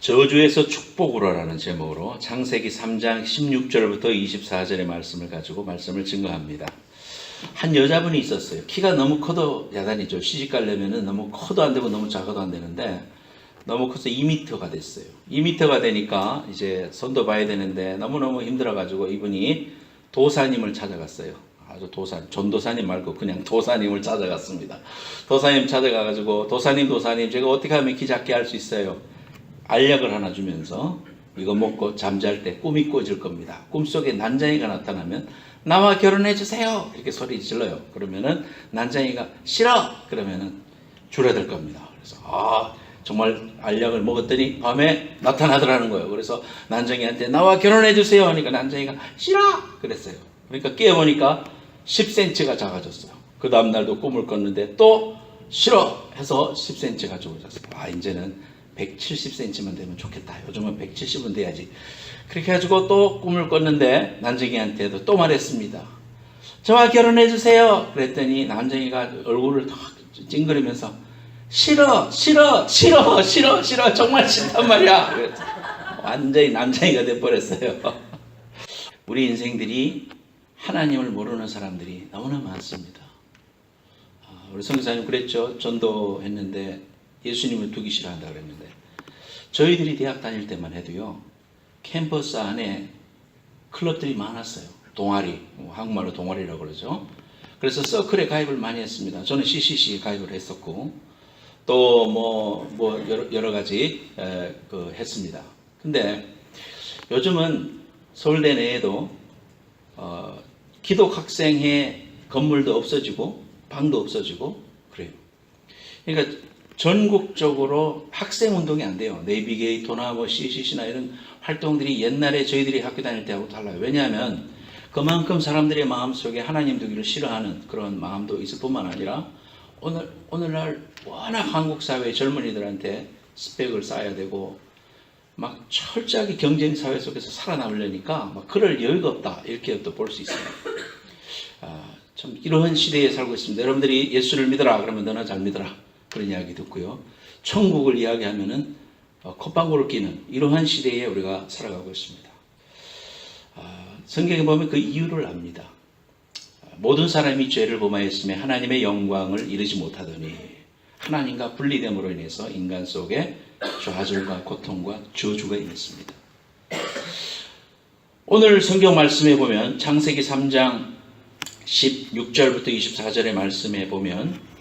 저주에서 축복으로라는 제목으로 창세기 3장 16절부터 24절의 말씀을 가지고 말씀을 증거합니다. 한 여자분이 있었어요. 키가 너무 커도 야단이죠. 시집가려면 너무 커도 안 되고 너무 작아도 안 되는데 너무 커서 2m가 됐어요. 2m가 되니까 이제 손도 봐야 되는데 너무너무 힘들어가지고 이분이 도사님을 찾아갔어요. 아주 전도사님 말고 그냥 도사님을 찾아갔습니다. 도사님 찾아가가지고 도사님 제가 어떻게 하면 키 작게 할 수 있어요? 알약을 하나 주면서 이거 먹고 잠잘 때 꿈이 꿔질 겁니다. 꿈속에 난장이가 나타나면 나와 결혼해 주세요 이렇게 소리 질러요. 그러면은 난장이가 싫어 그러면은 줄어들 겁니다. 그래서 정말 알약을 먹었더니 밤에 나타나더라는 거예요. 그래서 난장이한테 나와 결혼해 주세요 하니까 난장이가 싫어 그랬어요. 그러니까 깨보니까 10cm가 작아졌어요. 그 다음날도 꿈을 꿨는데 또 싫어 해서 10cm가 작아졌어요. 이제는 170cm만 되면 좋겠다. 요즘은 170은 돼야지. 그렇게 해가지고 또 꿈을 꿨는데 난쟁이한테도 또 말했습니다. 저와 결혼해 주세요. 그랬더니 난쟁이가 얼굴을 탁 찡그리면서 싫어 정말 싫단 말이야. 그래서 완전히 난쟁이가 돼버렸어요. 우리 인생들이 하나님을 모르는 사람들이 너무나 많습니다. 우리 선교사님 그랬죠. 전도했는데 예수님을 두기 싫어한다 그랬는데 저희들이 대학 다닐 때만 해도요. 캠퍼스 안에 클럽들이 많았어요. 동아리, 한국말로 동아리라고 그러죠. 그래서 서클에 가입을 많이 했습니다. 저는 CCC에 가입을 했었고 또 여러 가지 했습니다. 근데 요즘은 서울대 내에도 기독학생회 건물도 없어지고 방도 없어지고 그래요. 그러니까 전국적으로 학생운동이 안 돼요. 내비게이터나 CCC나 이런 활동들이 옛날에 저희들이 학교 다닐 때하고 달라요. 왜냐하면 그만큼 사람들의 마음속에 하나님 두기를 싫어하는 그런 마음도 있을 뿐만 아니라 오늘날 워낙 한국 사회 젊은이들한테 스펙을 쌓아야 되고 막 철저하게 경쟁 사회 속에서 살아남으려니까 막 그럴 여유가 없다 이렇게 또 볼 수 있어요. 참 이런 시대에 살고 있습니다. 여러분들이 예수를 믿어라 그러면 너나 잘 믿어라 그런 이야기 듣고요. 천국을 이야기하면은 콧방구를 끼는 이러한 시대에 우리가 살아가고 있습니다. 성경에 보면 그 이유를 압니다. 모든 사람이 죄를 범하였으며 하나님의 영광을 이루지 못하더니 하나님과 분리됨으로 인해서 인간 속에 좌절과 고통과 저주가 있습니다. 오늘 성경 말씀에 보면 창세기 3장 16절부터 24절의 말씀에 보면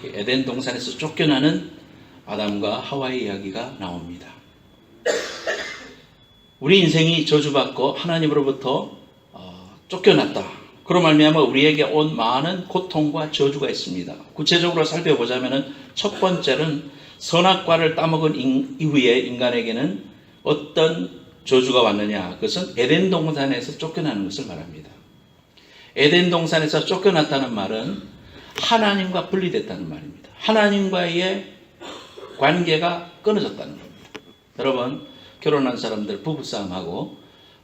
에덴 동산에서 쫓겨나는 아담과 하와의 이야기가 나옵니다. 우리 인생이 저주받고 하나님으로부터 쫓겨났다. 그로 말미암아 우리에게 온 많은 고통과 저주가 있습니다. 구체적으로 살펴보자면 첫 번째는 선악과를 따먹은 이후에 인간에게는 어떤 저주가 왔느냐. 그것은 에덴 동산에서 쫓겨나는 것을 말합니다. 에덴 동산에서 쫓겨났다는 말은 하나님과 분리됐다는 말입니다. 하나님과의 관계가 끊어졌다는 겁니다. 여러분 결혼한 사람들 부부싸움하고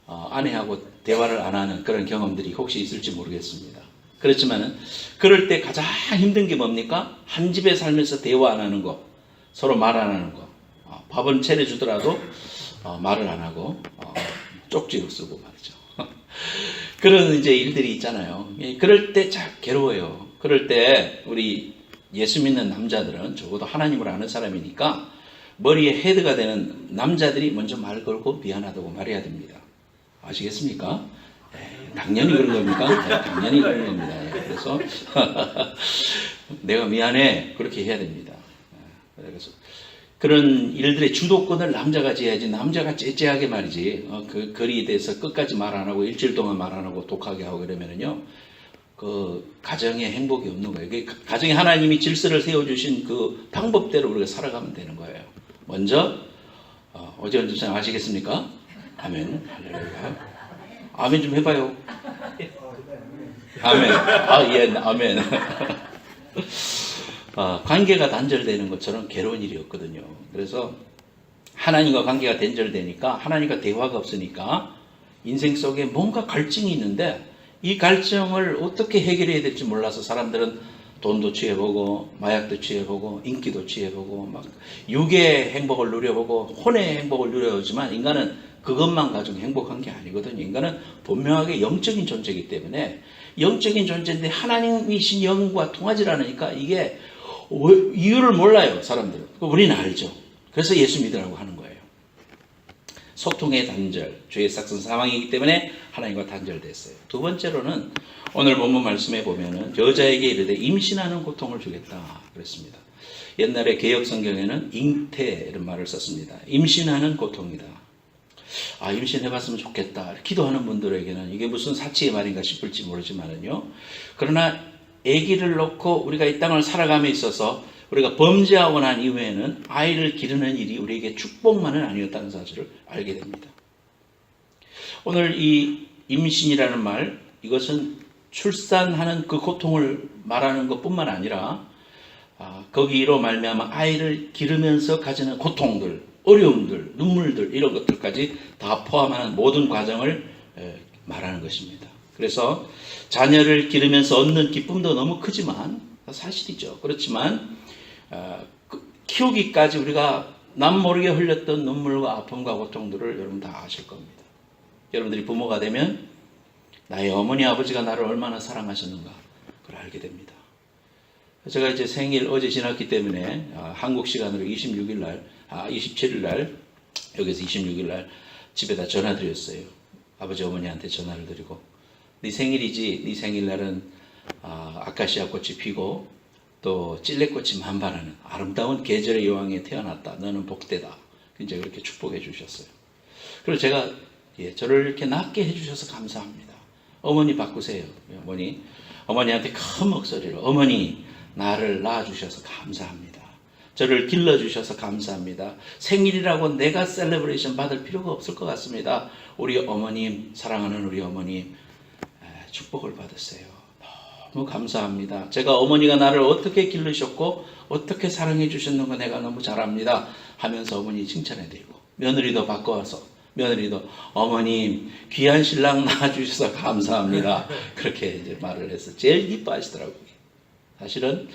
아내하고 대화를 안 하는 그런 경험들이 혹시 있을지 모르겠습니다. 그렇지만 그럴 때 가장 힘든 게 뭡니까? 한 집에 살면서 대화 안 하는 거, 서로 말 안 하는 거, 밥은 차려주더라도 말을 안 하고 쪽지로 쓰고 말이죠. 그런 이제 일들이 있잖아요. 그럴 때 참 괴로워요. 그럴 때 우리 예수 믿는 남자들은 적어도 하나님을 아는 사람이니까 머리에 헤드가 되는 남자들이 먼저 말 걸고 미안하다고 말해야 됩니다. 아시겠습니까? 당연히 그런 겁니까? 당연히 그런 겁니다. 그래서 내가 미안해 그렇게 해야 됩니다. 그래서 그런 일들의 주도권을 남자가 져야지. 남자가 째째하게 말이지 그 거리에 대해서 끝까지 말 안 하고 일주일 동안 말 안 하고 독하게 하고 그러면은요 그 가정에 행복이 없는 거예요. 가정에 하나님이 질서를 세워주신 그 방법대로 우리가 살아가면 되는 거예요. 먼저 어제 언제 아시겠습니까? 아멘. 할렐루야. 아멘 좀 해봐요. 아멘. 예, 아멘. 관계가 단절되는 것처럼 괴로운 일이 없거든요. 그래서 하나님과 관계가 단절되니까 하나님과 대화가 없으니까 인생 속에 뭔가 갈증이 있는데 이 갈증을 어떻게 해결해야 될지 몰라서 사람들은 돈도 취해보고 마약도 취해보고 인기도 취해보고 막 육의 행복을 누려보고 혼의 행복을 누려보지만 인간은 그것만 가지고 행복한 게 아니거든요. 인간은 분명하게 영적인 존재이기 때문에 영적인 존재인데 하나님이신 영과 통하지 않으니까 이게 이유를 몰라요. 사람들은. 우리는 알죠. 그래서 예수 믿으라고 하는 거예요. 소통의 단절, 죄의 삭선 사망이기 때문에 하나님과 단절됐어요. 두 번째로는 오늘 본문 말씀에 보면은 여자에게 이르되 임신하는 고통을 주겠다 그랬습니다. 옛날에 개역 성경에는 잉태 이런 말을 썼습니다. 임신하는 고통이다. 임신해봤으면 좋겠다. 기도하는 분들에게는 이게 무슨 사치의 말인가 싶을지 모르지만은요. 그러나 아기를 놓고 우리가 이 땅을 살아감에 있어서 우리가 범죄하고 난 이후에는 아이를 기르는 일이 우리에게 축복만은 아니었다는 사실을 알게 됩니다. 오늘 이 임신이라는 말, 이것은 출산하는 그 고통을 말하는 것뿐만 아니라 거기로 말미암아 아이를 기르면서 가지는 고통들, 어려움들, 눈물들 이런 것들까지 다 포함하는 모든 과정을 말하는 것입니다. 그래서 자녀를 기르면서 얻는 기쁨도 너무 크지만 사실이죠. 그렇지만 키우기까지 우리가 남 모르게 흘렸던 눈물과 아픔과 고통들을 여러분 다 아실 겁니다. 여러분들이 부모가 되면 나의 어머니 아버지가 나를 얼마나 사랑하셨는가 그걸 알게 됩니다. 제가 이제 생일 어제 지났기 때문에 한국 시간으로 26일 날 27일 날 여기서 26일 날 집에다 전화 드렸어요. 아버지 어머니한테 전화를 드리고 네 생일이지. 네 생일날은 아카시아 꽃이 피고 또 찔레꽃이 만발하는 아름다운 계절의 여왕에 태어났다. 너는 복되다. 이제 그렇게 축복해 주셨어요. 그리고 제가 저를 이렇게 낳게 해주셔서 감사합니다. 어머니 바꾸세요. 어머니한테 큰 목소리로 어머니 나를 낳아주셔서 감사합니다. 저를 길러주셔서 감사합니다. 생일이라고 내가 셀레브레이션 받을 필요가 없을 것 같습니다. 우리 어머님, 사랑하는 우리 어머님 축복을 받으세요. 너무 감사합니다. 제가 어머니가 나를 어떻게 길르셨고 어떻게 사랑해 주셨는가 내가 너무 잘 압니다 하면서 어머니 칭찬해 드리고 며느리도 바꿔와서 며느리도 어머님 귀한 신랑 낳아주셔서 감사합니다. 그렇게 이제 말을 해서 제일 기뻐하시더라고요. 사실은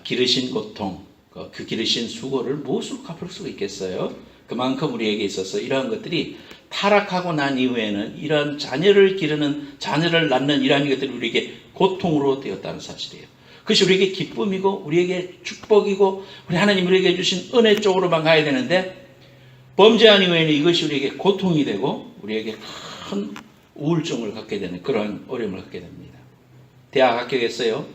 기르신 고통, 그 기르신 수고를 무엇으로 갚을 수가 있겠어요? 그만큼 우리에게 있어서 이러한 것들이 타락하고 난 이후에는 이런 자녀를 기르는, 자녀를 낳는 이러한 것들이 우리에게 고통으로 되었다는 사실이에요. 그것이 우리에게 기쁨이고 우리에게 축복이고 우리 하나님 우리에게 주신 은혜 쪽으로만 가야 되는데 범죄한 이후에는 이것이 우리에게 고통이 되고 우리에게 큰 우울증을 갖게 되는 그런 어려움을 갖게 됩니다. 대학 합격했어요.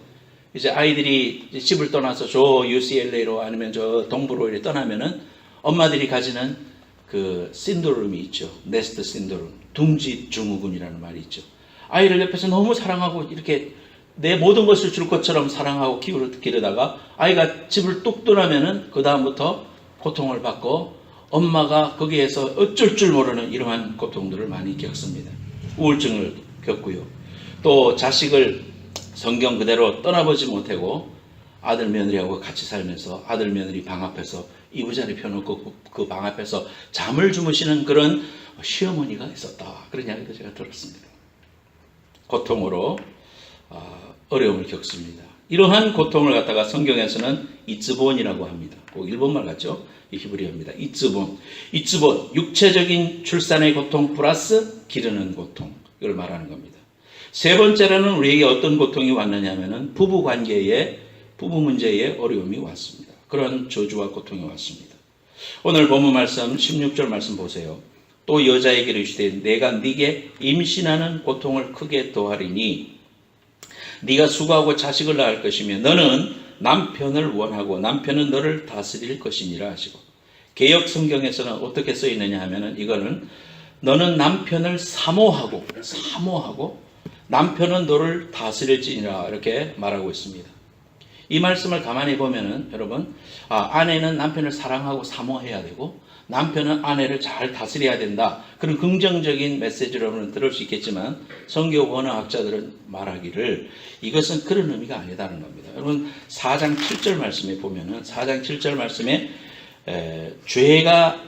이제 아이들이 집을 떠나서 저 UCLA로 아니면 저 동부로 이렇게 떠나면은 엄마들이 가지는 그 신드롬이 있죠. 네스트 신드롬, 둥지 증후군이라는 말이 있죠. 아이를 옆에서 너무 사랑하고 이렇게 내 모든 것을 줄 것처럼 사랑하고 기르다가 아이가 집을 뚝 떠나면은 그 다음부터 고통을 받고 엄마가 거기에서 어쩔 줄 모르는 이러한 고통들을 많이 겪습니다. 우울증을 겪고요. 또 자식을 성경 그대로 떠나보지 못하고 아들 며느리하고 같이 살면서 아들 며느리 방 앞에서 이부자리 펴놓고 그 방 앞에서 잠을 주무시는 그런 시어머니가 있었다. 그런 이야기도 제가 들었습니다. 고통으로 어려움을 겪습니다. 이러한 고통을 갖다가 성경에서는 이츠본이라고 합니다. 꼭 일본말 같죠? 이 히브리어입니다. 이츠본, 육체적인 출산의 고통 플러스 기르는 고통, 이걸 말하는 겁니다. 세 번째로는 우리에게 어떤 고통이 왔느냐 하면은 부부 문제에 어려움이 왔습니다. 그런 저주와 고통이 왔습니다. 오늘 본문 말씀 16절 말씀 보세요. 또 여자에게 이르시되 내가 네게 임신하는 고통을 크게 더하리니 네가 수고하고 자식을 낳을 것이며 너는 남편을 원하고 남편은 너를 다스릴 것이니라 하시고, 개역 성경에서는 어떻게 써 있느냐 하면은 이거는 너는 남편을 사모하고 남편은 너를 다스릴지니라 이렇게 말하고 있습니다. 이 말씀을 가만히 보면은 여러분, 아내는 남편을 사랑하고 사모해야 되고 남편은 아내를 잘 다스려야 된다. 그런 긍정적인 메시지를 여러분은 들을 수 있겠지만 성경 원어학자들은 말하기를 이것은 그런 의미가 아니다는 겁니다. 여러분 4장 7절 말씀에 보면은 4장 7절 말씀에 죄가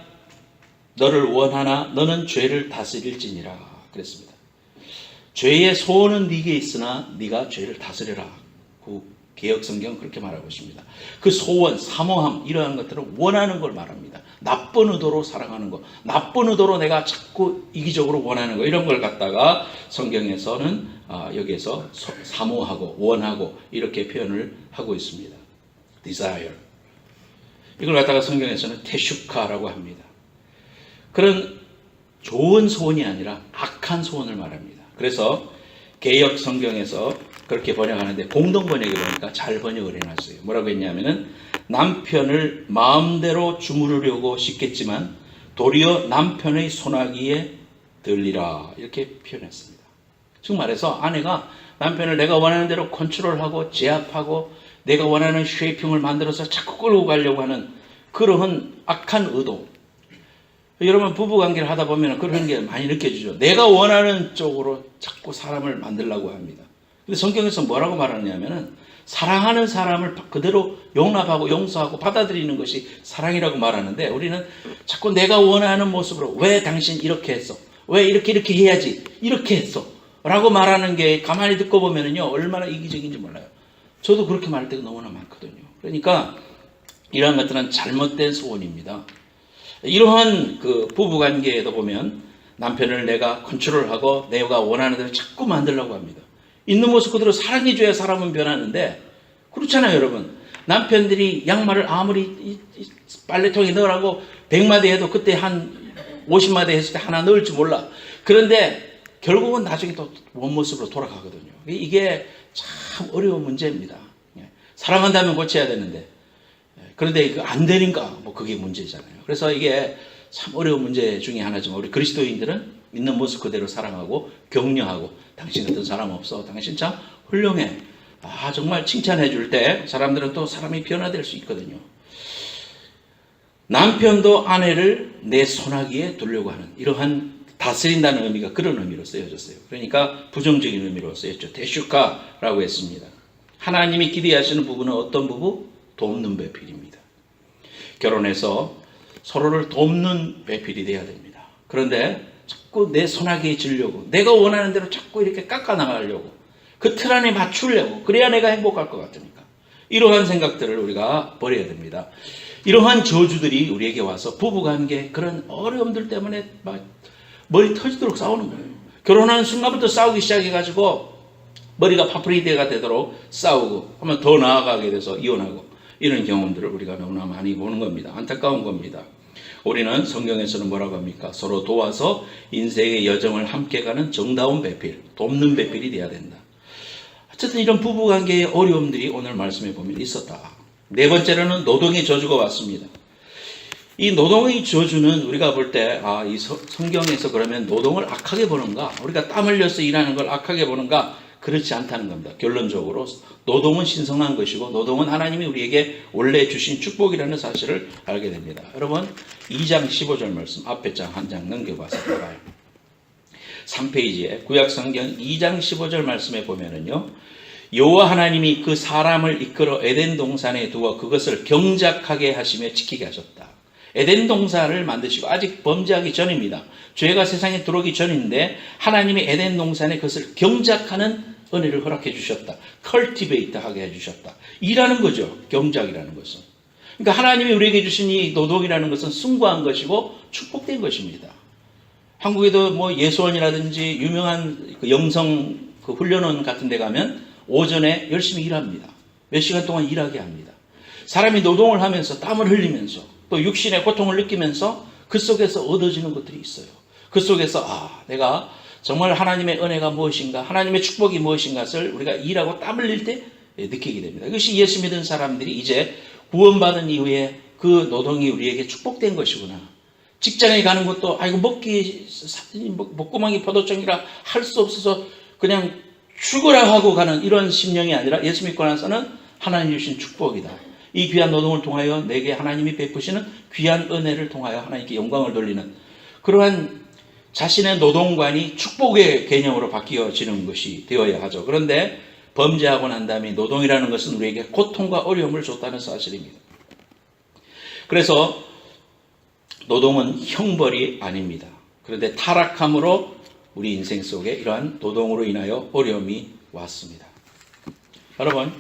너를 원하나 너는 죄를 다스릴지니라 그랬습니다. 죄의 소원은 네게 있으나 네가 죄를 다스려라. 그 개역 성경은 그렇게 말하고 있습니다. 그 소원, 사모함 이러한 것들은 원하는 걸 말합니다. 나쁜 의도로 사랑하는 거, 나쁜 의도로 내가 자꾸 이기적으로 원하는 거 이런 걸 갖다가 성경에서는 여기에서 사모하고 원하고 이렇게 표현을 하고 있습니다. desire. 이걸 갖다가 성경에서는 테슈카라고 합니다. 그런 좋은 소원이 아니라 악한 소원을 말합니다. 그래서 개역 성경에서 그렇게 번역하는데 공동 번역에 보니까 잘 번역을 해놨어요. 뭐라고 했냐면은 남편을 마음대로 주무르려고 싶겠지만 도리어 남편의 손아귀에 들리라 이렇게 표현했습니다. 즉 말해서 아내가 남편을 내가 원하는 대로 컨트롤하고 제압하고 내가 원하는 쉐이핑을 만들어서 자꾸 끌고 가려고 하는 그러한 악한 의도. 여러분 부부관계를 하다 보면 그런 게 많이 느껴지죠. 내가 원하는 쪽으로 자꾸 사람을 만들려고 합니다. 근데 성경에서 뭐라고 말하냐면은 사랑하는 사람을 그대로 용납하고 용서하고 받아들이는 것이 사랑이라고 말하는데 우리는 자꾸 내가 원하는 모습으로 왜 당신 이렇게 했어? 왜 이렇게 해야지? 이렇게 했어? 라고 말하는 게 가만히 듣고 보면은요 얼마나 이기적인지 몰라요. 저도 그렇게 말할 때가 너무나 많거든요. 그러니까 이러한 것들은 잘못된 소원입니다. 이러한 그 부부관계에도 보면 남편을 내가 컨트롤하고 내가 원하는 대로 자꾸 만들려고 합니다. 있는 모습 그대로 사랑해줘야 사람은 변하는데 그렇잖아요 여러분. 남편들이 양말을 아무리 빨래통에 넣으라고 100마디 해도 그때 한 50마디 했을 때 하나 넣을지 몰라. 그런데 결국은 나중에 또 원모습으로 돌아가거든요. 이게 참 어려운 문제입니다. 사랑한다면 고쳐야 되는데 그런데 안 되니까 뭐 그게 문제잖아요. 그래서 이게 참 어려운 문제 중에 하나지만 우리 그리스도인들은 있는 모습 그대로 사랑하고 격려하고 당신 같은 사람 없어. 당신 참 훌륭해. 정말 칭찬해 줄 때 사람들은 또 사람이 변화될 수 있거든요. 남편도 아내를 내 손아귀에 두려고 하는 이러한 다스린다는 의미가 그런 의미로 쓰여졌어요. 그러니까 부정적인 의미로 쓰였죠. 대슈카라고 했습니다. 하나님이 기대하시는 부부는 어떤 부부? 돕는 배필입니다. 결혼해서 서로를 돕는 배필이 돼야 됩니다. 그런데 자꾸 내 손아귀에 쥐려고 내가 원하는 대로 자꾸 이렇게 깎아나가려고 그 틀 안에 맞추려고 그래야 내가 행복할 것 같으니까 이러한 생각들을 우리가 버려야 됩니다. 이러한 저주들이 우리에게 와서 부부관계 그런 어려움들 때문에 막 머리 터지도록 싸우는 거예요. 결혼하는 순간부터 싸우기 시작해가지고 머리가 파프리데가 되도록 싸우고 하면 더 나아가게 돼서 이혼하고 이런 경험들을 우리가 너무나 많이 보는 겁니다. 안타까운 겁니다. 우리는 성경에서는 뭐라고 합니까? 서로 도와서 인생의 여정을 함께 가는 정다운 배필, 돕는 배필이 돼야 된다. 어쨌든 이런 부부관계의 어려움들이 오늘 말씀에 보면 있었다. 네 번째로는 노동의 저주가 왔습니다. 이 노동의 저주는 우리가 볼 때 이 성경에서 그러면 노동을 악하게 보는가? 우리가 땀 흘려서 일하는 걸 악하게 보는가? 그렇지 않다는 겁니다. 결론적으로 노동은 신성한 것이고 노동은 하나님이 우리에게 원래 주신 축복이라는 사실을 알게 됩니다. 여러분 2장 15절 말씀 앞에 장 한 장 넘겨봐서 봐요. 3페이지에 구약성경 2장 15절 말씀에 보면은요. 여호와 하나님이 그 사람을 이끌어 에덴 동산에 두어 그것을 경작하게 하시며 지키게 하셨다. 에덴 동산을 만드시고 아직 범죄하기 전입니다. 죄가 세상에 들어오기 전인데 하나님이 에덴 동산에 그것을 경작하는 은혜를 허락해 주셨다. 컬티베이트 하게 해주셨다. 일하는 거죠. 경작이라는 것은. 그러니까 하나님이 우리에게 주신 이 노동이라는 것은 숭고한 것이고 축복된 것입니다. 한국에도 뭐 예수원이라든지 유명한 그 영성 그 훈련원 같은 데 가면 오전에 열심히 일합니다. 몇 시간 동안 일하게 합니다. 사람이 노동을 하면서 땀을 흘리면서 또 육신의 고통을 느끼면서 그 속에서 얻어지는 것들이 있어요. 그 속에서 내가 정말 하나님의 은혜가 무엇인가, 하나님의 축복이 무엇인가를 우리가 일하고 땀 흘릴 때 느끼게 됩니다. 이것이 예수 믿은 사람들이 이제 구원받은 이후에 그 노동이 우리에게 축복된 것이구나. 직장에 가는 것도 목구멍이 포도청이라 할 수 없어서 그냥 죽으라 하고 가는 이런 심령이 아니라 예수 믿고 나서는 하나님 주신 축복이다. 이 귀한 노동을 통하여 내게 하나님이 베푸시는 귀한 은혜를 통하여 하나님께 영광을 돌리는 그러한 자신의 노동관이 축복의 개념으로 바뀌어지는 것이 되어야 하죠. 그런데 범죄하고 난 다음에 노동이라는 것은 우리에게 고통과 어려움을 줬다는 사실입니다. 그래서 노동은 형벌이 아닙니다. 그런데 타락함으로 우리 인생 속에 이러한 노동으로 인하여 어려움이 왔습니다. 여러분,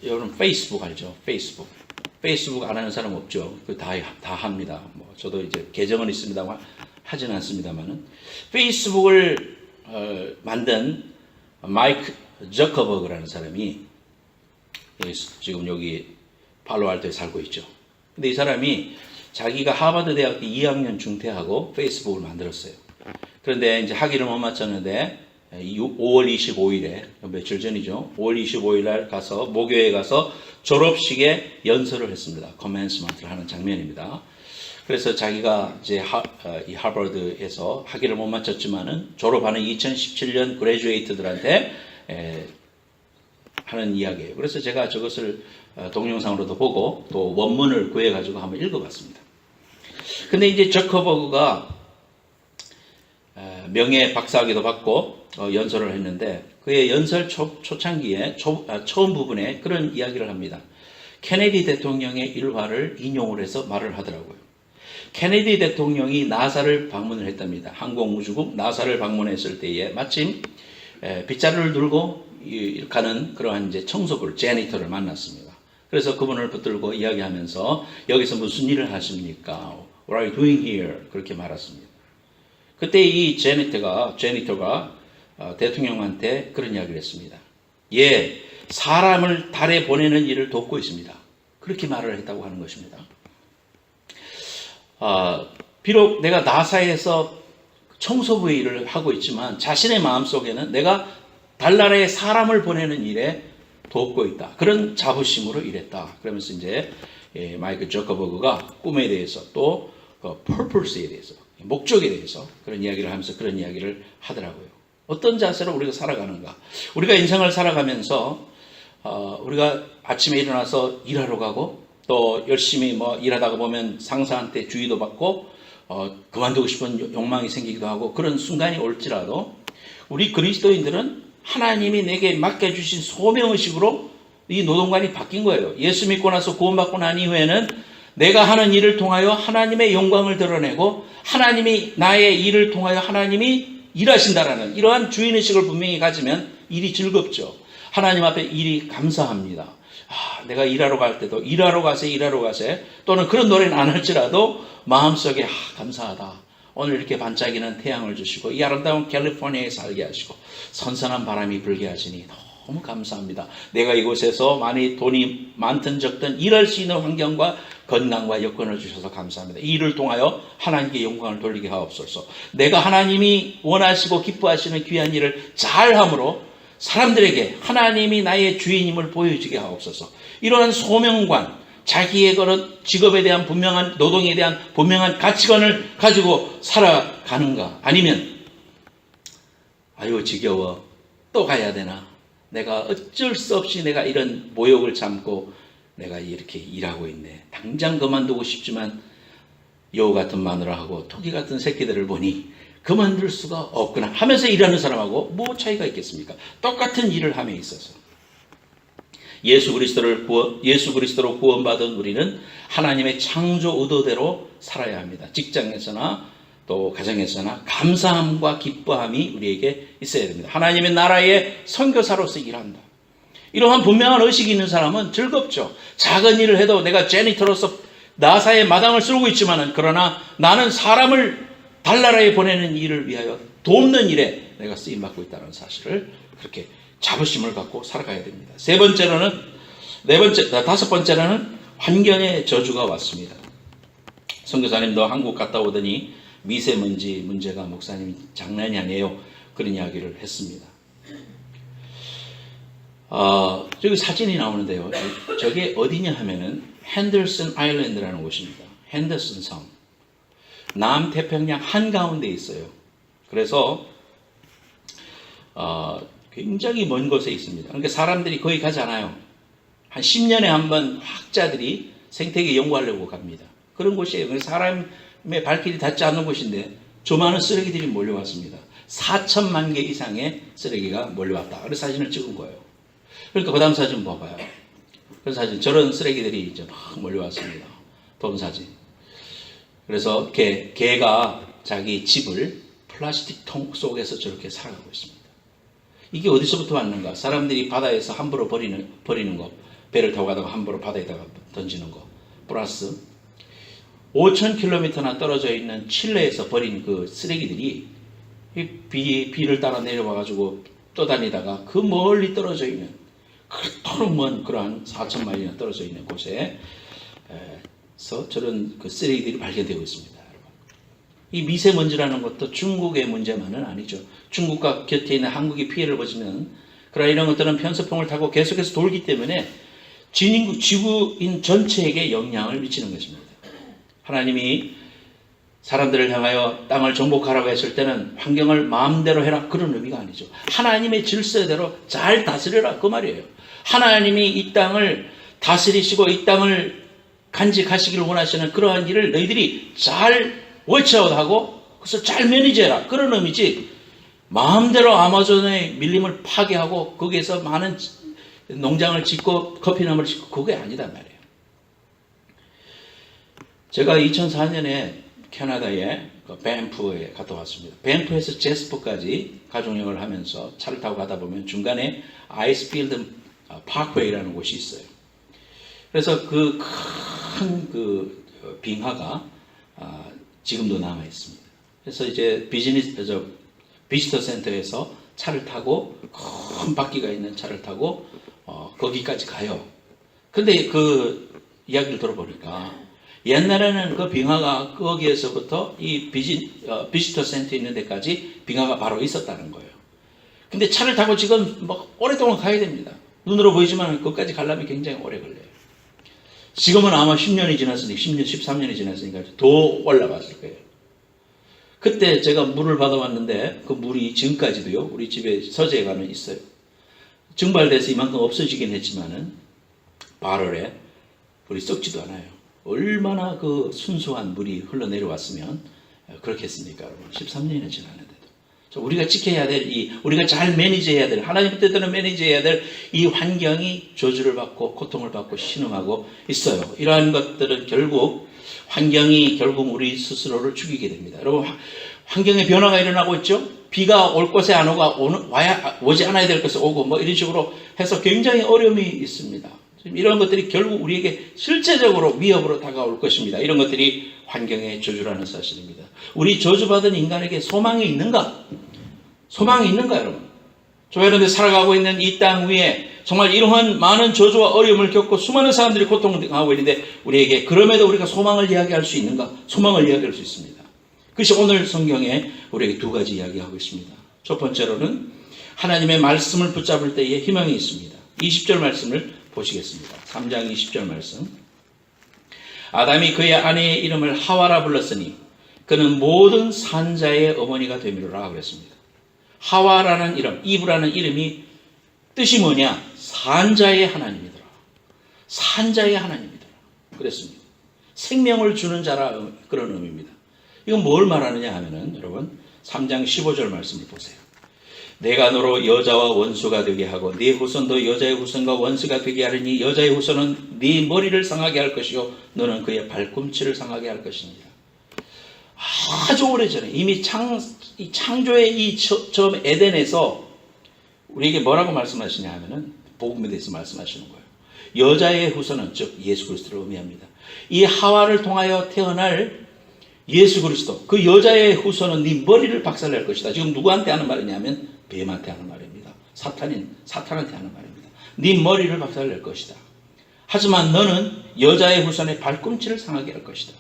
여러분 페이스북 알죠? 페이스북 안 하는 사람 없죠? 그 다 합니다. 뭐 저도 이제 계정은 있습니다만 하지는 않습니다만은 페이스북을 만든 마이크 저커버그라는 사람이 지금 여기 팔로알토에 살고 있죠. 근데 이 사람이 자기가 하버드 대학교 2학년 중퇴하고 페이스북을 만들었어요. 그런데 이제 학위를 못 마쳤는데 5월 25일에 며칠 전이죠. 5월 25일 날 가서 모교에 가서 졸업식에 연설을 했습니다. 커맨스먼트를 하는 장면입니다. 그래서 자기가 이제 이 하버드에서 학위를 못 마쳤지만은 졸업하는 2017년 그레주에이트들한테 하는 이야기예요. 그래서 제가 저것을 동영상으로도 보고 또 원문을 구해가지고 한번 읽어봤습니다. 근데 이제 저커버그가 명예 박사학위도 받고 연설을 했는데 그의 연설 초창기에 처음 부분에 그런 이야기를 합니다. 케네디 대통령의 일화를 인용을 해서 말을 하더라고요. 케네디 대통령이 나사를 방문을 했답니다. 항공우주국 나사를 방문했을 때에 마침 빗자루를 들고 가는 그러한 이제 청소부를 제니터를 만났습니다. 그래서 그분을 붙들고 이야기하면서 여기서 무슨 일을 하십니까? What are you doing here? 그렇게 말했습니다. 그때 이 제니터가 대통령한테 그런 이야기를 했습니다. 예, 사람을 달에 보내는 일을 돕고 있습니다. 그렇게 말을 했다고 하는 것입니다. 비록 내가 나사에서 청소부의 일을 하고 있지만 자신의 마음속에는 내가 달나라에 사람을 보내는 일에 돕고 있다. 그런 자부심으로 일했다. 그러면서 이제 마이크 저커버그가 꿈에 대해서 또 purpose에 대해서 목적에 대해서 그런 이야기를 하면서 그런 이야기를 하더라고요. 어떤 자세로 우리가 살아가는가? 우리가 인생을 살아가면서 우리가 아침에 일어나서 일하러 가고 또 열심히 일하다가 보면 상사한테 주의도 받고 그만두고 싶은 욕망이 생기기도 하고 그런 순간이 올지라도 우리 그리스도인들은 하나님이 내게 맡겨주신 소명의식으로 이 노동관이 바뀐 거예요. 예수 믿고 나서 구원받고 난 이후에는 내가 하는 일을 통하여 하나님의 영광을 드러내고 하나님이 나의 일을 통하여 하나님이 일하신다라는 이러한 주인의식을 분명히 가지면 일이 즐겁죠. 하나님 앞에 일이 감사합니다. 내가 일하러 갈 때도 일하러 가세 또는 그런 노래는 안 할지라도 마음속에 감사하다. 오늘 이렇게 반짝이는 태양을 주시고 이 아름다운 캘리포니아에 살게 하시고 선선한 바람이 불게 하시니 너무 감사합니다. 내가 이곳에서 많이 돈이 많든 적든 일할 수 있는 환경과 건강과 여건을 주셔서 감사합니다. 이 일을 통하여 하나님께 영광을 돌리게 하옵소서. 내가 하나님이 원하시고 기뻐하시는 귀한 일을 잘함으로 사람들에게 하나님이 나의 주인임을 보여주게 하옵소서. 이러한 소명관, 자기의 그런 직업에 대한 분명한 노동에 대한 분명한 가치관을 가지고 살아가는가? 아니면 아유 지겨워 또 가야 되나? 내가 어쩔 수 없이 내가 이런 모욕을 참고 내가 이렇게 일하고 있네. 당장 그만두고 싶지만 여우 같은 마누라하고 토끼 같은 새끼들을 보니 그만둘 수가 없구나 하면서 일하는 사람하고 뭐 차이가 있겠습니까? 똑같은 일을 함에 있어서 예수 그리스도로 구원받은 우리는 하나님의 창조 의도대로 살아야 합니다. 직장에서나 또 가정에서나 감사함과 기뻐함이 우리에게 있어야 됩니다. 하나님의 나라의 선교사로서 일한다. 이러한 분명한 의식이 있는 사람은 즐겁죠. 작은 일을 해도 내가 제니터로서 나사의 마당을 쓸고 있지만은 그러나 나는 사람을 달나라에 보내는 일을 위하여 돕는 일에 내가 쓰임받고 있다는 사실을 그렇게 자부심을 갖고 살아가야 됩니다. 다섯 번째로는 환경의 저주가 왔습니다. 선교사님도 한국 갔다 오더니 미세먼지 문제가 목사님이 장난이 아니에요. 그런 이야기를 했습니다. 저기 사진이 나오는데요. 저게 어디냐 하면은 핸더슨 아일랜드라는 곳입니다. 핸더슨 섬. 남태평양 한가운데 있어요. 그래서 굉장히 먼 곳에 있습니다. 그러니까 사람들이 거기 가지 않아요. 한 10년에 한 번 학자들이 생태계 연구하려고 갑니다. 그런 곳이에요. 사람의 발길이 닿지 않는 곳인데 조만한 쓰레기들이 몰려왔습니다. 4천만 개 이상의 쓰레기가 몰려왔다. 그래서 사진을 찍은 거예요. 그러니까 그 다음 사진 봐봐요. 그 사진, 저런 쓰레기들이 이제 막 몰려왔습니다. 돈 사진. 그래서 개가 자기 집을 플라스틱 통 속에서 저렇게 살아가고 있습니다. 이게 어디서부터 왔는가? 사람들이 바다에서 함부로 버리는 거, 배를 타고 가다가 함부로 바다에다가 던지는 거, 플러스 5,000km나 떨어져 있는 칠레에서 버린 그 쓰레기들이 비를 따라 내려와가지고 떠다니다가 그 멀리 떨어져 있는, 그토록 먼 그러한 4,000마일이나 떨어져 있는 곳에서 저런 그 쓰레기들이 발견되고 있습니다. 이 미세먼지라는 것도 중국의 문제만은 아니죠. 중국과 곁에 있는 한국이 피해를 보시면, 그러나 이런 것들은 편서풍을 타고 계속해서 돌기 때문에 지구인 전체에게 영향을 미치는 것입니다. 하나님이 사람들을 향하여 땅을 정복하라고 했을 때는 환경을 마음대로 해라, 그런 의미가 아니죠. 하나님의 질서대로 잘 다스려라, 그 말이에요. 하나님이 이 땅을 다스리시고 이 땅을 간직하시기를 원하시는 그러한 일을 너희들이 잘 워치아웃하고 그래서 잘 매니지해라, 그런 의미지, 마음대로 아마존의 밀림을 파괴하고 거기에서 많은 농장을 짓고 커피나무를 짓고 그게 아니다 말이에요. 제가 2004년에 캐나다의 밴프에 갔다 왔습니다. 밴프에서 제스퍼까지 가족여행을 하면서 차를 타고 가다 보면 중간에 아이스필드 파크웨이라는 곳이 있어요. 그래서 그 큰 빙하가 지금도 남아 있습니다. 그래서 이제 비지터 센터에서 차를 타고 큰 바퀴가 있는 차를 타고 거기까지 가요. 근데 그 이야기를 들어보니까 옛날에는 그 빙하가 거기에서부터 이 비지터 센터 있는 데까지 빙하가 바로 있었다는 거예요. 근데 차를 타고 지금 막 오랫동안 가야 됩니다. 눈으로 보이지만 거기까지 가려면 굉장히 오래 걸려요. 지금은 아마 10년이 지났으니까, 10년, 13년이 지났으니까 더 올라갔을 거예요. 그때 제가 물을 받아왔는데 그 물이 지금까지도요, 우리 집에 서재에 가면 있어요. 증발돼서 이만큼 없어지긴 했지만은 발열에 물이 썩지도 않아요. 얼마나 그 순수한 물이 흘러내려왔으면 그렇겠습니까, 여러분? 13년이 지났는데도. 우리가 지켜야 될 우리가 잘 매니지해야 될, 하나님 뜻대로 매니지해야 될 이 환경이 저주를 받고 고통을 받고 신음하고 있어요. 이러한 것들은 결국 환경이 결국 우리 스스로를 죽이게 됩니다. 여러분, 환경의 변화가 일어나고 있죠. 비가 올 곳에 안 오지 않아야 될 곳에 오고 뭐 이런 식으로 해서 굉장히 어려움이 있습니다. 이런 것들이 결국 우리에게 실제적으로 위협으로 다가올 것입니다. 이런 것들이 환경의 저주라는 사실입니다. 우리 저주받은 인간에게 소망이 있는가? 소망이 있는가, 여러분? 여러분들 살아가고 있는 이 땅 위에 정말 이러한 많은 저주와 어려움을 겪고 수많은 사람들이 고통을 당하고 있는데 우리에게 그럼에도 우리가 소망을 이야기할 수 있는가? 소망을 이야기할 수 있습니다. 그것이 오늘 성경에 우리에게 두 가지 이야기하고 있습니다. 첫 번째로는 하나님의 말씀을 붙잡을 때에 희망이 있습니다. 20절 말씀을 보시겠습니다. 3장 20절 말씀. 아담이 그의 아내의 이름을 하와라 불렀으니 그는 모든 산자의 어머니가 되미로라 그랬습니다. 하와라는 이름, 이브라는 이름이 뜻이 뭐냐? 산자의 하나님이더라. 산자의 하나님이더라. 그랬습니다. 생명을 주는 자라, 그런 의미입니다. 이건 뭘 말하느냐 하면은 여러분 3장 15절 말씀을 보세요. 내가 너로 여자와 원수가 되게 하고 네 후손도 여자의 후손과 원수가 되게 하리니 여자의 후손은 네 머리를 상하게 할 것이요 너는 그의 발꿈치를 상하게 할 것이니라. 아주 오래전에 이미 창조의 이 처음 에덴에서 우리에게 뭐라고 말씀하시냐 하면은 복음에 대해서 말씀하시는 거예요. 여자의 후손은 즉 예수 그리스도를 의미합니다. 이 하와를 통하여 태어날 예수 그리스도, 그 여자의 후손은 네 머리를 박살낼 것이다. 지금 누구한테 하는 말이냐면 뱀한테 하는 말입니다. 사탄한테 하는 말입니다. 네 머리를 박살낼 것이다. 하지만 너는 여자의 후손의 발꿈치를 상하게 할 것이다.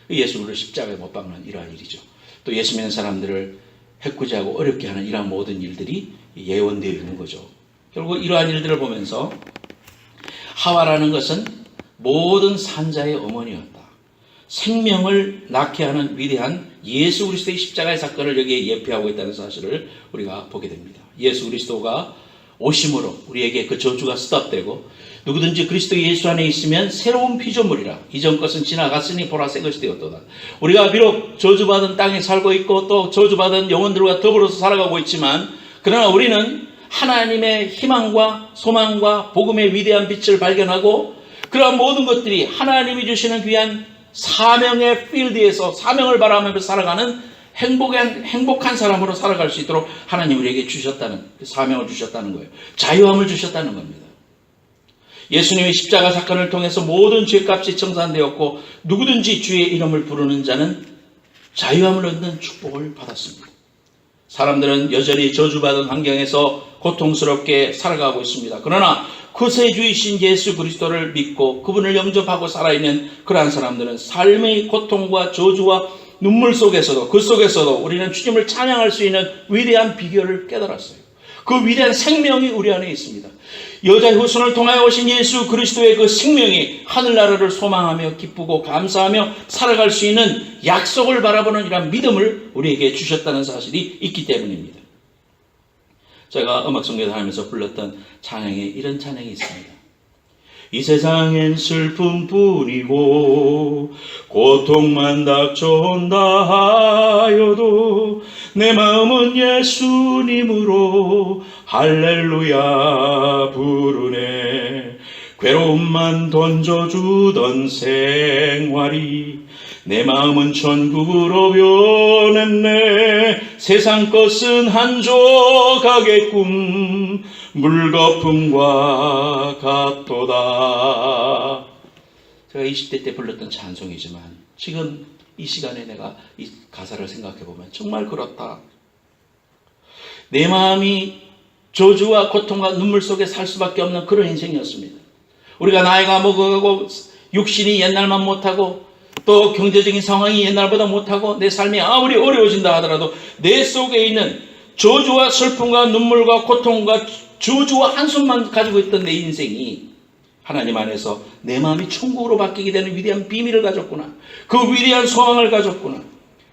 예수를 십자가에 못 박는 이러한 일이죠. 또 예수 믿는 사람들을 해코지하고 어렵게 하는 이러한 모든 일들이 예언되어 있는 거죠. 결국 이러한 일들을 보면서 하와라는 것은 모든 산자의 어머니였다. 생명을 낳게 하는 위대한 예수 그리스도의 십자가의 사건을 여기에 예표하고 있다는 사실을 우리가 보게 됩니다. 예수 그리스도가 오심으로 우리에게 그 저주가 스톱되고 누구든지 그리스도 예수 안에 있으면 새로운 피조물이라. 이전 것은 지나갔으니 보라 새 것이 되었도다. 우리가 비록 저주받은 땅에 살고 있고 또 저주받은 영혼들과 더불어서 살아가고 있지만 그러나 우리는 하나님의 희망과 소망과 복음의 위대한 빛을 발견하고 그러한 모든 것들이 하나님이 주시는 귀한 사명의 필드에서 사명을 바라보면서 살아가는 행복한 사람으로 살아갈 수 있도록 하나님 우리에게 주셨다는, 사명을 주셨다는 거예요. 자유함을 주셨다는 겁니다. 예수님의 십자가 사건을 통해서 모든 죄값이 청산되었고 누구든지 주의 이름을 부르는 자는 자유함을 얻는 축복을 받았습니다. 사람들은 여전히 저주받은 환경에서 고통스럽게 살아가고 있습니다. 그러나 구세주이신 예수 그리스도를 믿고 그분을 영접하고 살아있는 그러한 사람들은 삶의 고통과 저주와 눈물 속에서도, 그 속에서도 우리는 주님을 찬양할 수 있는 위대한 비결을 깨달았어요. 그 위대한 생명이 우리 안에 있습니다. 여자의 후손을 통하여 오신 예수 그리스도의 그 생명이 하늘나라를 소망하며 기쁘고 감사하며 살아갈 수 있는 약속을 바라보는 이런 믿음을 우리에게 주셨다는 사실이 있기 때문입니다. 제가 음악성경 하면서 불렀던 찬양에 이런 찬양이 있습니다. 이 세상엔 슬픔뿐이고 고통만 닥쳐온다 하여도 내 마음은 예수님으로 할렐루야 부르네. 괴로움만 던져주던 생활이 내 마음은 천국으로 변했네. 세상 것은 한 조각의 꿈 물거품과 같도다. 제가 20대 때 불렀던 찬송이지만 지금 이 시간에 내가 이 가사를 생각해 보면 정말 그렇다. 내 마음이 저주와 고통과 눈물 속에 살 수밖에 없는 그런 인생이었습니다. 우리가 나이가 먹어가고 육신이 옛날만 못하고 또 경제적인 상황이 옛날보다 못하고 내 삶이 아무리 어려워진다 하더라도 내 속에 있는 저주와 슬픔과 눈물과 고통과 저주와 한숨만 가지고 있던 내 인생이 하나님 안에서 내 마음이 천국으로 바뀌게 되는 위대한 비밀을 가졌구나. 그 위대한 소망을 가졌구나.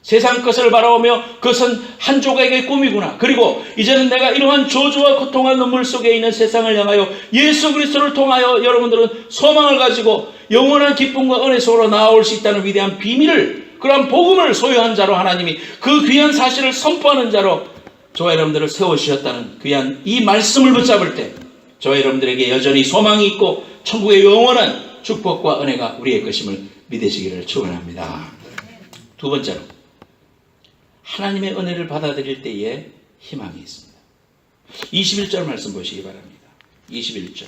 세상 것을 바라보며 그것은 한 조각의 꿈이구나. 그리고 이제는 내가 이러한 저주와 고통과 눈물 속에 있는 세상을 향하여 예수 그리스도를 통하여 여러분들은 소망을 가지고 영원한 기쁨과 은혜 속으로 나아올 수 있다는 위대한 비밀을, 그러한 복음을 소유한 자로 하나님이 그 귀한 사실을 선포하는 자로 저와 여러분들을 세워주셨다는 귀한 이 말씀을 붙잡을 때 저와 여러분들에게 여전히 소망이 있고 천국의 영원한 축복과 은혜가 우리의 것임을 믿으시기를 축원합니다. 두 번째로, 하나님의 은혜를 받아들일 때에 희망이 있습니다. 21절 말씀 보시기 바랍니다. 21절.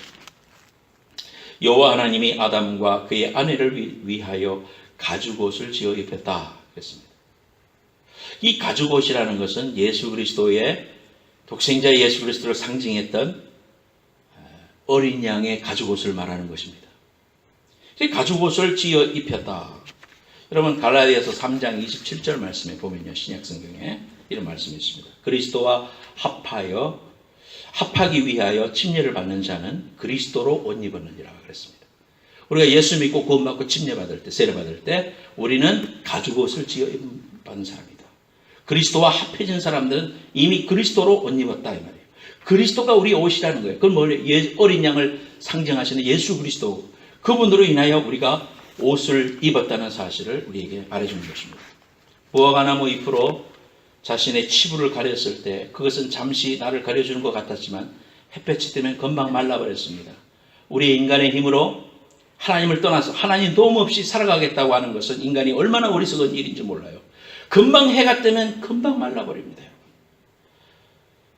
여호와 하나님이 아담과 그의 아내를 위하여 가죽옷을 지어 입혔다 그랬습니다. 이 가죽옷이라는 것은 예수 그리스도의, 독생자 예수 그리스도를 상징했던 어린 양의 가죽옷을 말하는 것입니다. 가죽옷을 지어 입혔다. 여러분 갈라디아서 3장 27절 말씀에 보면요, 신약성경에 이런 말씀이 있습니다. 그리스도와 합하기 위하여 침례를 받는 자는 그리스도로 옷 입었느니라 그랬습니다. 우리가 예수 믿고 구원받고 침례받을 때, 세례받을 때 우리는 가죽옷을 지어 받은 사람이다. 그리스도와 합해진 사람들은 이미 그리스도로 옷 입었다 이 말이에요. 그리스도가 우리 옷이라는 거예요. 그건 뭐예요? 어린 양을 상징하시는 예수 그리스도, 그분으로 인하여 우리가 옷을 입었다는 사실을 우리에게 말해주는 것입니다. 무화과나무 잎으로 자신의 치부를 가렸을 때 그것은 잠시 나를 가려주는 것 같았지만 햇볕이 뜨면 금방 말라버렸습니다. 우리의 인간의 힘으로 하나님을 떠나서 하나님 도움 없이 살아가겠다고 하는 것은 인간이 얼마나 어리석은 일인지 몰라요. 금방 해가 뜨면 금방 말라버립니다.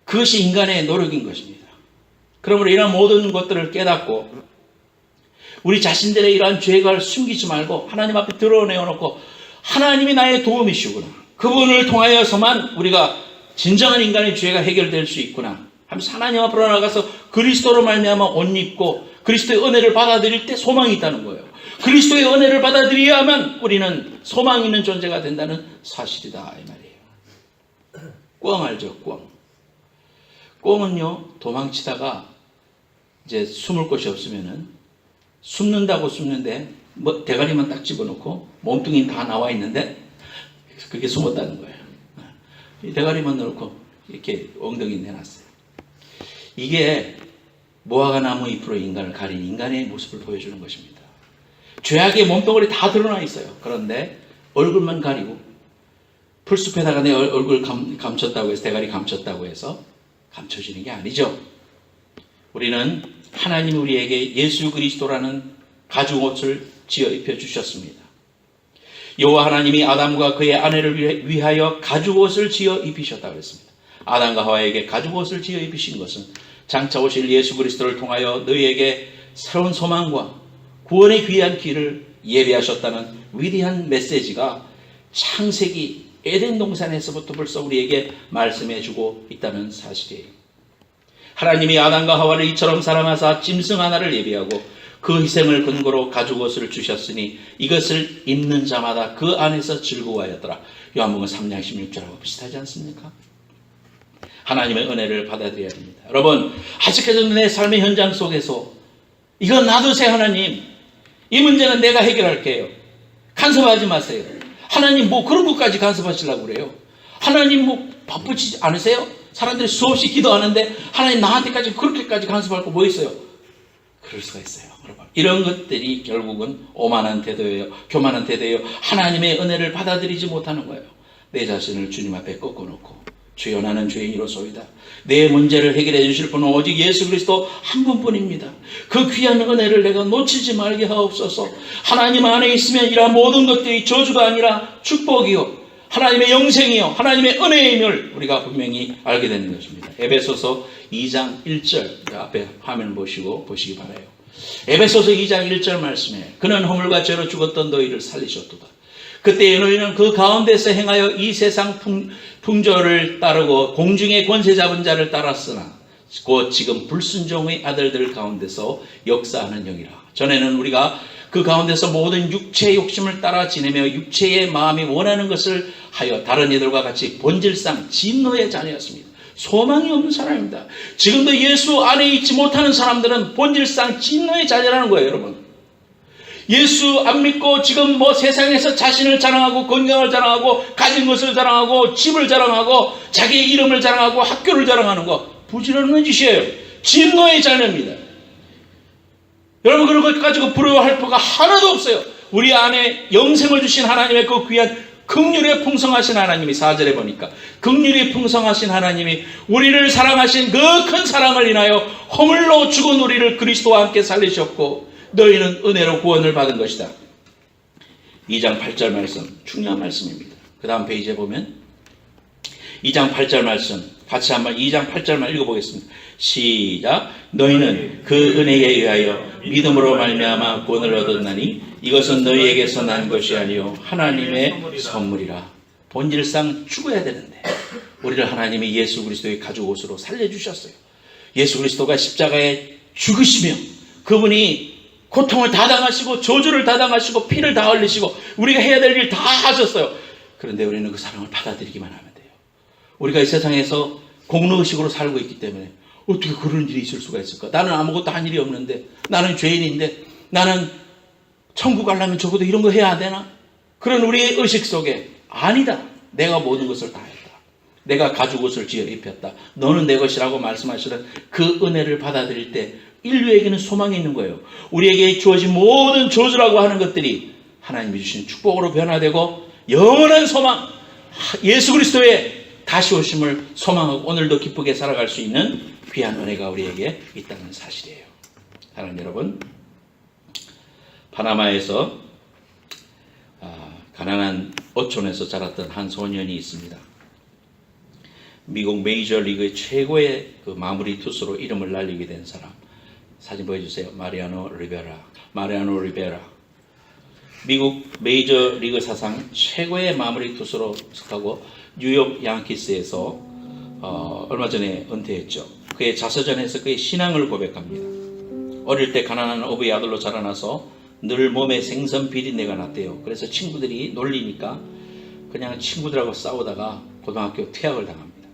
그것이 인간의 노력인 것입니다. 그러므로 이런 모든 것들을 깨닫고 우리 자신들의 이러한 죄악을 숨기지 말고 하나님 앞에 드러내어놓고 하나님이 나의 도움이시구나, 그분을 통하여서만 우리가 진정한 인간의 죄가 해결될 수 있구나 하면서 하나님 앞으로 나가서 그리스도로 말미암아 옷 입고 그리스도의 은혜를 받아들일 때 소망이 있다는 거예요. 그리스도의 은혜를 받아들여야만 우리는 소망 있는 존재가 된다는 사실이다 이 말이에요. 꿩 알죠? 꿩은요, 도망치다가 이제 숨을 곳이 없으면은 숨는다고 숨는데 뭐 대가리만 딱 집어넣고 몸뚱이는 다 나와 있는데 그게 숨었다는 거예요. 이 대가리만 넣고 이렇게 엉덩이 내놨어요. 이게 무화과나무 잎으로 인간을 가린 인간의 모습을 보여주는 것입니다. 죄악의 몸뚱아리 다 드러나 있어요. 그런데 얼굴만 가리고 풀숲에다가 내 얼굴 감췄다고 해서, 대가리 감췄다고 해서 감춰지는 게 아니죠. 우리는 하나님 우리에게 예수 그리스도라는 가죽옷을 지어 입혀 주셨습니다. 여호와 하나님이 아담과 그의 아내를 위하여 가죽옷을 지어 입히셨다고 했습니다. 아담과 하와에게 가죽옷을 지어 입히신 것은 장차 오실 예수 그리스도를 통하여 너희에게 새로운 소망과 구원의 귀한 길을 예비하셨다는 위대한 메시지가 창세기 에덴 동산에서부터 벌써 우리에게 말씀해 주고 있다는 사실이에요. 하나님이 아담과 하와를 이처럼 사랑하사 짐승 하나를 예비하고 그 희생을 근거로 가죽옷을 주셨으니 이것을 입는 자마다 그 안에서 즐거워하였더라. 요한복음 3장 16절하고 비슷하지 않습니까? 하나님의 은혜를 받아들여야 됩니다. 여러분, 아직까지도 내 삶의 현장 속에서 이거 놔두세요. 하나님, 이 문제는 내가 해결할게요. 간섭하지 마세요. 하나님 뭐 그런 것까지 간섭하시려고 그래요? 하나님 뭐 바쁘지 않으세요? 사람들이 수없이 기도하는데 하나님 나한테까지 그렇게까지 간섭할 거 뭐 있어요? 그럴 수가 있어요. 여러분, 이런 것들이 결국은 오만한 태도예요. 교만한 태도예요. 하나님의 은혜를 받아들이지 못하는 거예요. 내 자신을 주님 앞에 꺾어놓고 주여 나는 죄인이로소이다. 내 문제를 해결해 주실 분은 오직 예수 그리스도 한 분뿐입니다. 그 귀한 은혜를 내가 놓치지 말게 하옵소서. 하나님 안에 있으면 이러한 모든 것들이 저주가 아니라 축복이요, 하나님의 영생이요, 하나님의 은혜임을 우리가 분명히 알게 되는 것입니다. 에베소서 2장 1절, 앞에 화면 보시기 바라요. 에베소서 2장 1절 말씀에 그는 허물과 죄로 죽었던 너희를 살리셨도다. 그때 너희는 그 가운데서 행하여 이 세상 풍조를 따르고 공중의 권세 잡은 자를 따랐으나 곧 지금 불순종의 아들들 가운데서 역사하는 영이라. 전에는 우리가 그 가운데서 모든 육체의 욕심을 따라 지내며 육체의 마음이 원하는 것을 하여 다른 이들과 같이 본질상 진노의 자녀였습니다. 소망이 없는 사람입니다. 지금도 예수 안에 있지 못하는 사람들은 본질상 진노의 자녀라는 거예요. 여러분, 예수 안 믿고 지금 뭐 세상에서 자신을 자랑하고 건강을 자랑하고 가진 것을 자랑하고 집을 자랑하고 자기의 이름을 자랑하고 학교를 자랑하는 거 부지런한 짓이에요. 진노의 자녀입니다. 여러분, 그런 것 가지고 부러워할 바가 하나도 없어요. 우리 안에 영생을 주신 하나님의 그 귀한 긍휼에 풍성하신 하나님이, 4절에 보니까 긍휼이 풍성하신 하나님이 우리를 사랑하신 그 큰 사랑을 인하여 허물로 죽은 우리를 그리스도와 함께 살리셨고 너희는 은혜로 구원을 받은 것이다. 2장 8절 말씀, 중요한 말씀입니다. 그 다음 페이지에 보면 2장 8절 말씀 같이 한번 2장 8절만 읽어보겠습니다. 시작. 너희는 그 은혜에 의하여 믿음으로 말미암아 구원을 얻었나니 이것은 너희에게서 난 것이 아니요 하나님의 선물이라. 본질상 죽어야 되는데 우리를 하나님이 예수 그리스도의 가죽옷으로 살려주셨어요. 예수 그리스도가 십자가에 죽으시며 그분이 고통을 다 당하시고 저주를 다 당하시고 피를 다 흘리시고 우리가 해야 될 일 다 하셨어요. 그런데 우리는 그 사랑을 받아들이기만 하면 돼요. 우리가 이 세상에서 공로의식으로 살고 있기 때문에 어떻게 그런 일이 있을 수가 있을까? 나는 아무것도 한 일이 없는데, 나는 죄인인데, 나는 천국 가려면 적어도 이런 거 해야 되나? 그런 우리의 의식 속에 아니다. 내가 모든 것을 다 했다. 내가 가죽옷을 지어 입혔다. 너는 내 것이라고 말씀하시는 그 은혜를 받아들일 때 인류에게는 소망이 있는 거예요. 우리에게 주어진 모든 저주라고 하는 것들이 하나님이 주신 축복으로 변화되고 영원한 소망, 예수 그리스도의 다시 오심을 소망하고 오늘도 기쁘게 살아갈 수 있는 귀한 은혜가 우리에게 있다는 사실이에요. 사랑하는 여러분, 파나마에서 가난한 어촌에서 자랐던 한 소년이 있습니다. 미국 메이저리그의 최고의 그 마무리 투수로 이름을 날리게 된 사람, 사진 보여주세요. 마리아노 리베라. 미국 메이저리그 사상 최고의 마무리 투수로 속하고 뉴욕 양키스에서 얼마 전에 은퇴했죠. 그의 자서전에서 그의 신앙을 고백합니다. 어릴 때 가난한 어부의 아들로 자라나서 늘 몸에 생선 비린내가 났대요. 그래서 친구들이 놀리니까 그냥 친구들하고 싸우다가 고등학교 퇴학을 당합니다.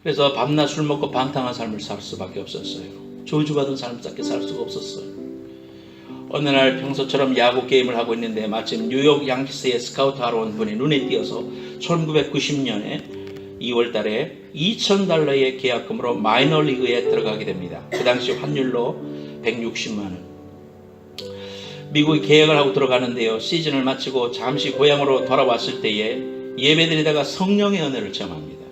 그래서 밤낮 술 먹고 방탕한 삶을 살 수밖에 없었어요. 저주받은 삶밖에 살 수가 없었어요. 어느 날 평소처럼 야구 게임을 하고 있는데 마침 뉴욕 양키스에 스카우트하러 온 분이 눈에 띄어서 1990년에 2월 달에 $2,000의 계약금으로 마이너리그에 들어가게 됩니다. 그 당시 환율로 160만 원. 미국에 계약을 하고 들어가는데요. 시즌을 마치고 잠시 고향으로 돌아왔을 때에 예배드리다가 성령의 은혜를 체험합니다.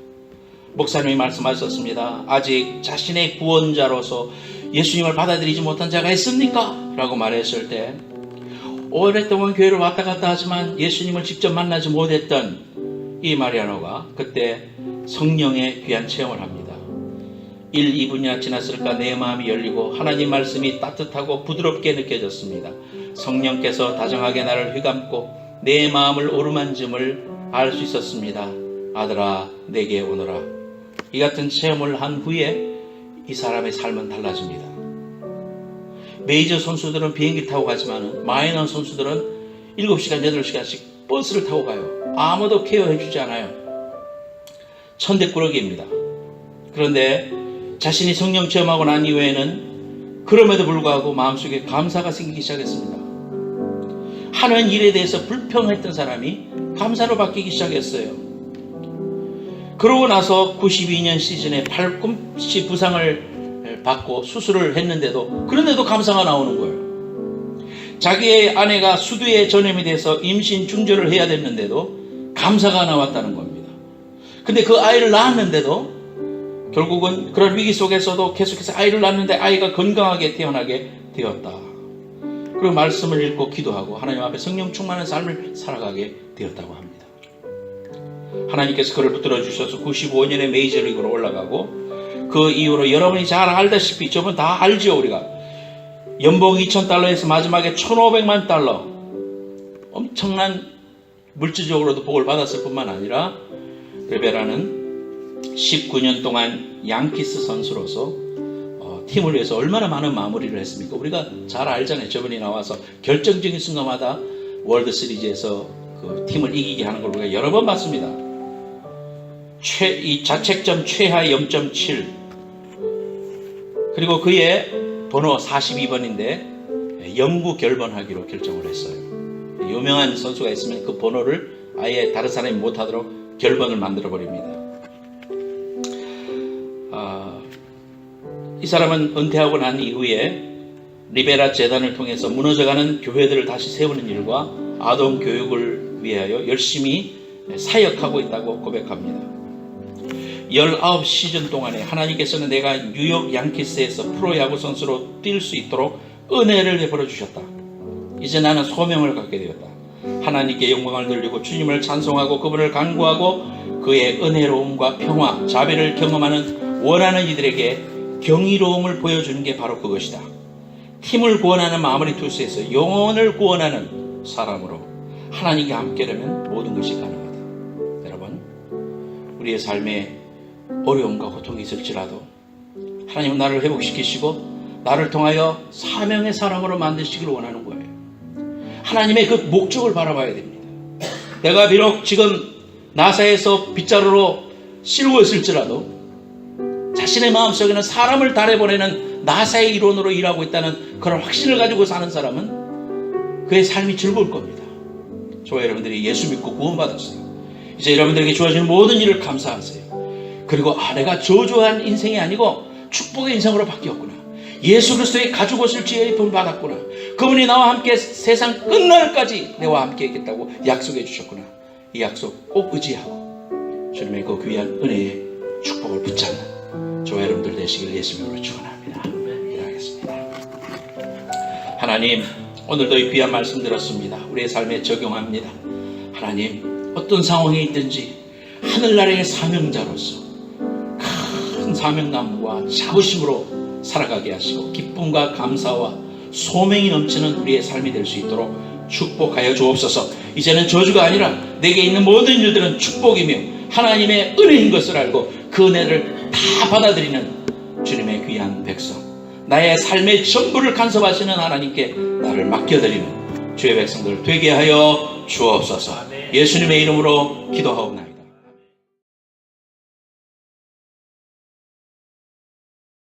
목사님이 말씀하셨습니다. 아직 자신의 구원자로서 예수님을 받아들이지 못한 자가 있습니까? 라고 말했을 때 오랫동안 교회를 왔다 갔다 하지만 예수님을 직접 만나지 못했던 이 마리아노가 그때 성령의 귀한 체험을 합니다. 1, 2분이나 지났을까 내 마음이 열리고 하나님 말씀이 따뜻하고 부드럽게 느껴졌습니다. 성령께서 다정하게 나를 휘감고 내 마음을 오르만짐을 알 수 있었습니다. 아들아 내게 오너라. 이 같은 체험을 한 후에 이 사람의 삶은 달라집니다. 메이저 선수들은 비행기 타고 가지만 마이너 선수들은 7시간, 8시간씩 버스를 타고 가요. 아무도 케어해 주지 않아요. 천대꾸러기입니다. 그런데 자신이 성령 체험하고 난 이후에는 그럼에도 불구하고 마음속에 감사가 생기기 시작했습니다. 하는 일에 대해서 불평했던 사람이 감사로 바뀌기 시작했어요. 그러고 나서 92년 시즌에 팔꿈치 부상을 받고 수술을 했는데도 그런데도 감사가 나오는 거예요. 자기의 아내가 수두에 전염이 돼서 임신 중절을 해야 됐는데도 감사가 나왔다는 겁니다. 근데 그 아이를 낳았는데도 결국은 그런 위기 속에서도 계속해서 아이를 낳았는데 아이가 건강하게 태어나게 되었다. 그리고 말씀을 읽고 기도하고 하나님 앞에 성령 충만한 삶을 살아가게 되었다고 합니다. 하나님께서 그를 붙들어 주셔서 95년에 메이저리그로 올라가고 그 이후로 여러분이 잘 알다시피 저분 다 알죠. 우리가 연봉 $2,000에서 마지막에 $1,500만 엄청난 물질적으로도 복을 받았을 뿐만 아니라 리베라는 19년 동안 양키스 선수로서 팀을 위해서 얼마나 많은 마무리를 했습니까? 우리가 잘 알잖아요. 저번에 나와서 결정적인 순간마다 월드 시리즈에서 그 팀을 이기게 하는 걸 우리가 여러 번 봤습니다. 이 자책점 최하 0.7 그리고 그의 번호 42번인데 영구 결번하기로 결정을 했어요. 유명한 선수가 있으면 그 번호를 아예 다른 사람이 못하도록 결번을 만들어 버립니다. 이 사람은 은퇴하고 난 이후에 리베라 재단을 통해서 무너져가는 교회들을 다시 세우는 일과 아동 교육을 위하여 열심히 사역하고 있다고 고백합니다. 19시즌 동안에 하나님께서는 내가 뉴욕 양키스에서 프로야구 선수로 뛸 수 있도록 은혜를 베풀어 주셨다. 이제 나는 소명을 갖게 되었다. 하나님께 영광을 돌리고 주님을 찬송하고 그분을 간구하고 그의 은혜로움과 평화, 자비를 경험하는 원하는 이들에게 경이로움을 보여주는 게 바로 그것이다. 팀을 구원하는 마무리 투수에서 영혼을 구원하는 사람으로 하나님과 함께라면 모든 것이 가능하다. 여러분, 우리의 삶에 어려움과 고통이 있을지라도 하나님은 나를 회복시키시고 나를 통하여 사명의 사람으로 만드시기를 원하는 거예요. 하나님의 그 목적을 바라봐야 됩니다. 내가 비록 지금 나사에서 빗자루로 씌우고 있을지라도 자신의 마음속에는 사람을 달에 보내는 나사의 일원으로 일하고 있다는 그런 확신을 가지고 사는 사람은 그의 삶이 즐거울 겁니다. 저와 여러분들이 예수 믿고 구원받았어요. 이제 여러분들에게 주어지는 모든 일을 감사하세요. 그리고 내가 저주한 인생이 아니고 축복의 인생으로 바뀌었구나. 예수 그리스도의 가죽 옷을 지어 입음 받았구나. 그분이 나와 함께 세상 끝날까지 내와 함께 있겠다고 약속해 주셨구나. 이 약속 꼭 의지하고 주님의 그 귀한 은혜의 축복을 붙잡는 저와 여러분들 되시길 예수님으로 축원합니다. 기도하겠습니다. 하나님, 오늘도 이 귀한 말씀 들었습니다. 우리의 삶에 적용합니다. 하나님, 어떤 상황에 있든지 하늘나라의 사명자로서 큰 사명감과 자부심으로 살아가게 하시고 기쁨과 감사와 소명이 넘치는 우리의 삶이 될 수 있도록 축복하여 주옵소서. 이제는 저주가 아니라 내게 있는 모든 일들은 축복이며 하나님의 은혜인 것을 알고 그 은혜를 다 받아들이는 주님의 귀한 백성, 나의 삶의 전부를 간섭하시는 하나님께 나를 맡겨드리는 주의 백성들 되게 하여 주옵소서. 예수님의 이름으로 기도하옵나이다.